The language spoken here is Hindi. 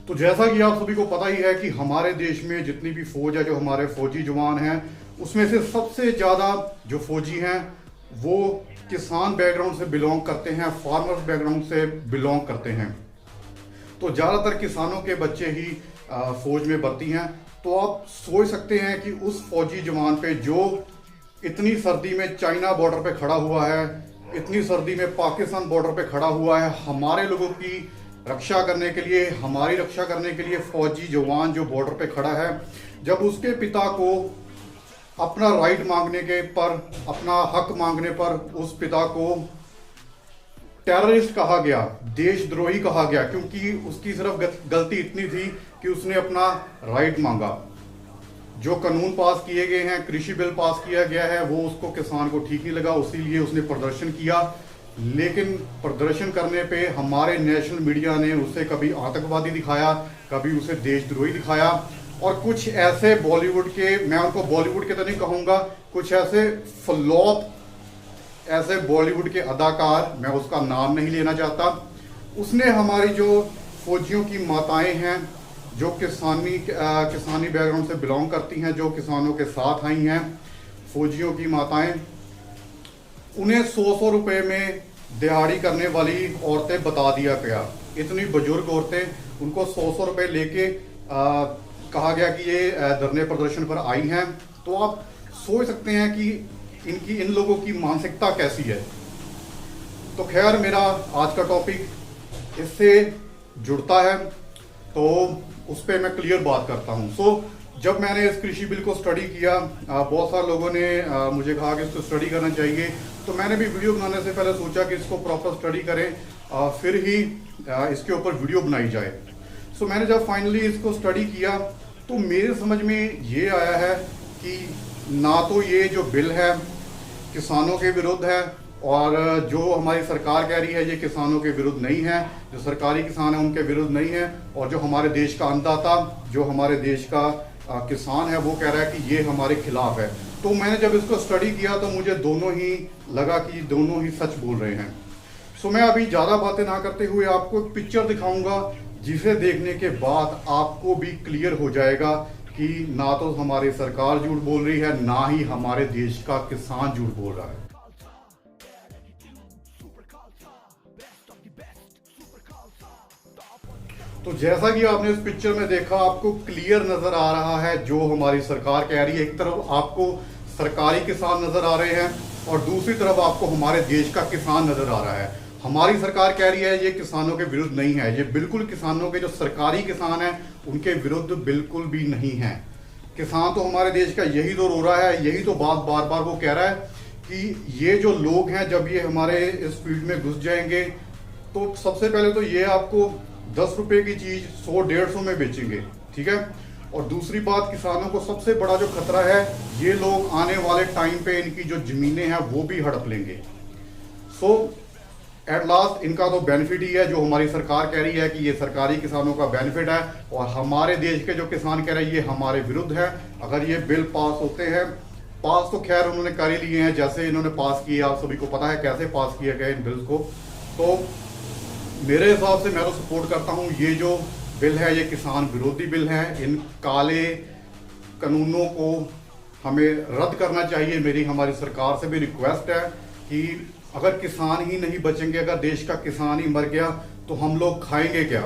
तो जैसा कि आप सभी को पता ही है कि हमारे देश में जितनी भी फौज है, जो हमारे फौजी जवान हैं, उसमें से सबसे ज़्यादा जो फौजी हैं वो किसान बैकग्राउंड से बिलोंग करते हैं, फार्मर्स बैकग्राउंड से बिलोंग करते हैं। तो ज़्यादातर किसानों के बच्चे ही फौज में भर्ती हैं। तो आप सोच सकते हैं कि उस फौजी जवान पे जो इतनी सर्दी में चाइना बॉर्डर पे खड़ा हुआ है, इतनी सर्दी में पाकिस्तान बॉर्डर पे खड़ा हुआ है, हमारे लोगों की रक्षा करने के लिए, हमारी रक्षा करने के लिए फौजी जवान जो बॉर्डर पे खड़ा है, जब उसके पिता को अपना राइट मांगने के पर, अपना हक मांगने पर उस पिता को टेररिस्ट कहा गया, देशद्रोही कहा गया, क्योंकि उसकी सिर्फ गलती इतनी थी कि उसने अपना राइट मांगा। जो कानून पास किए गए हैं, कृषि बिल पास किया गया है, वो उसको किसान को ठीक नहीं लगा, इसीलिए उसने प्रदर्शन किया। लेकिन प्रदर्शन करने पे हमारे नेशनल मीडिया ने उसे कभी आतंकवादी दिखाया, कभी उसे देशद्रोही दिखाया, और कुछ ऐसे बॉलीवुड के, मैं उनको बॉलीवुड के तो नहीं कहूँगा, कुछ ऐसे फ्लॉप, ऐसे बॉलीवुड के अदाकार, मैं उसका नाम नहीं लेना चाहता, उसने हमारी जो फौजियों की माताएं हैं, जो किसानी बैकग्राउंड से बिलोंग करती हैं, जो किसानों के साथ आई हैं, फौजियों की माताएं, उन्हें 100-100 रुपए में दिहाड़ी करने वाली औरतें बता दिया गया। इतनी बुजुर्ग औरतें, उनको 100-100 रुपए लेके कहा गया कि ये धरने प्रदर्शन पर आई हैं। तो आप सोच सकते हैं कि इन लोगों की मानसिकता कैसी है। तो खैर, मेरा आज का टॉपिक इससे जुड़ता है, तो उस पर मैं क्लियर बात करता हूँ। जब मैंने इस कृषि बिल को स्टडी किया, बहुत सारे लोगों ने मुझे कहा कि इसको स्टडी करना चाहिए, तो मैंने भी वीडियो बनाने से पहले सोचा कि इसको प्रॉपर स्टडी करें, फिर ही इसके ऊपर वीडियो बनाई जाए। मैंने जब फाइनली इसको स्टडी किया तो मेरे समझ में ये आया है कि ना तो ये जो बिल है किसानों के विरुद्ध है, और जो हमारी सरकार कह रही है ये किसानों के विरुद्ध नहीं है, जो सरकारी किसान है उनके विरुद्ध नहीं है, और जो हमारे देश का अन्नदाता, जो हमारे देश का किसान है, वो कह रहा है कि ये हमारे खिलाफ है। तो मैंने जब इसको स्टडी किया तो मुझे दोनों ही लगा कि दोनों ही सच बोल रहे हैं। मैं अभी ज़्यादा बातें ना करते हुए आपको एक पिक्चर दिखाऊंगा, जिसे देखने के बाद आपको भी क्लियर हो जाएगा कि ना तो हमारी सरकार झूठ बोल रही है, ना ही हमारे देश का किसान झूठ बोल रहा है। तो जैसा कि आपने इस पिक्चर में देखा, आपको क्लियर नजर आ रहा है जो हमारी सरकार कह रही है। एक तरफ आपको सरकारी किसान नजर आ रहे हैं और दूसरी तरफ आपको हमारे देश का किसान नजर आ रहा है। हमारी सरकार कह रही है ये किसानों के विरुद्ध नहीं है, ये बिल्कुल किसानों के जो सरकारी किसान हैं उनके विरुद्ध बिल्कुल भी नहीं है। किसान तो हमारे देश का यही तो रो रहा है, यही तो बात बार बार वो कह रहा है कि ये जो लोग हैं जब ये हमारे इस फील्ड में घुस जाएंगे तो सबसे पहले तो ये आपको 10 रुपए की चीज 100-150 में बेचेंगे, ठीक है। और दूसरी बात, किसानों को सबसे बड़ा जो खतरा है, ये लोग आने वाले टाइम पे इनकी जो जमीनें हैं वो भी हड़प लेंगे। एट लास्ट इनका तो बेनिफिट ही है, जो हमारी सरकार कह रही है कि ये सरकारी किसानों का बेनिफिट है, और हमारे देश के जो किसान कह रहे हैं ये हमारे विरुद्ध है। अगर ये बिल पास होते हैं, पास तो खैर उन्होंने कर ही लिए हैं, जैसे इन्होंने पास किए, आप सभी को पता है कैसे पास किए गए इन बिल्स को। तो मेरे हिसाब से मैं तो सपोर्ट करता हूँ, ये जो बिल है ये किसान विरोधी बिल है। इन काले कानूनों को हमें रद्द करना चाहिए। मेरी हमारी सरकार से भी रिक्वेस्ट है कि अगर किसान ही नहीं बचेंगे, अगर देश का किसान ही मर गया तो हम लोग खाएंगे क्या।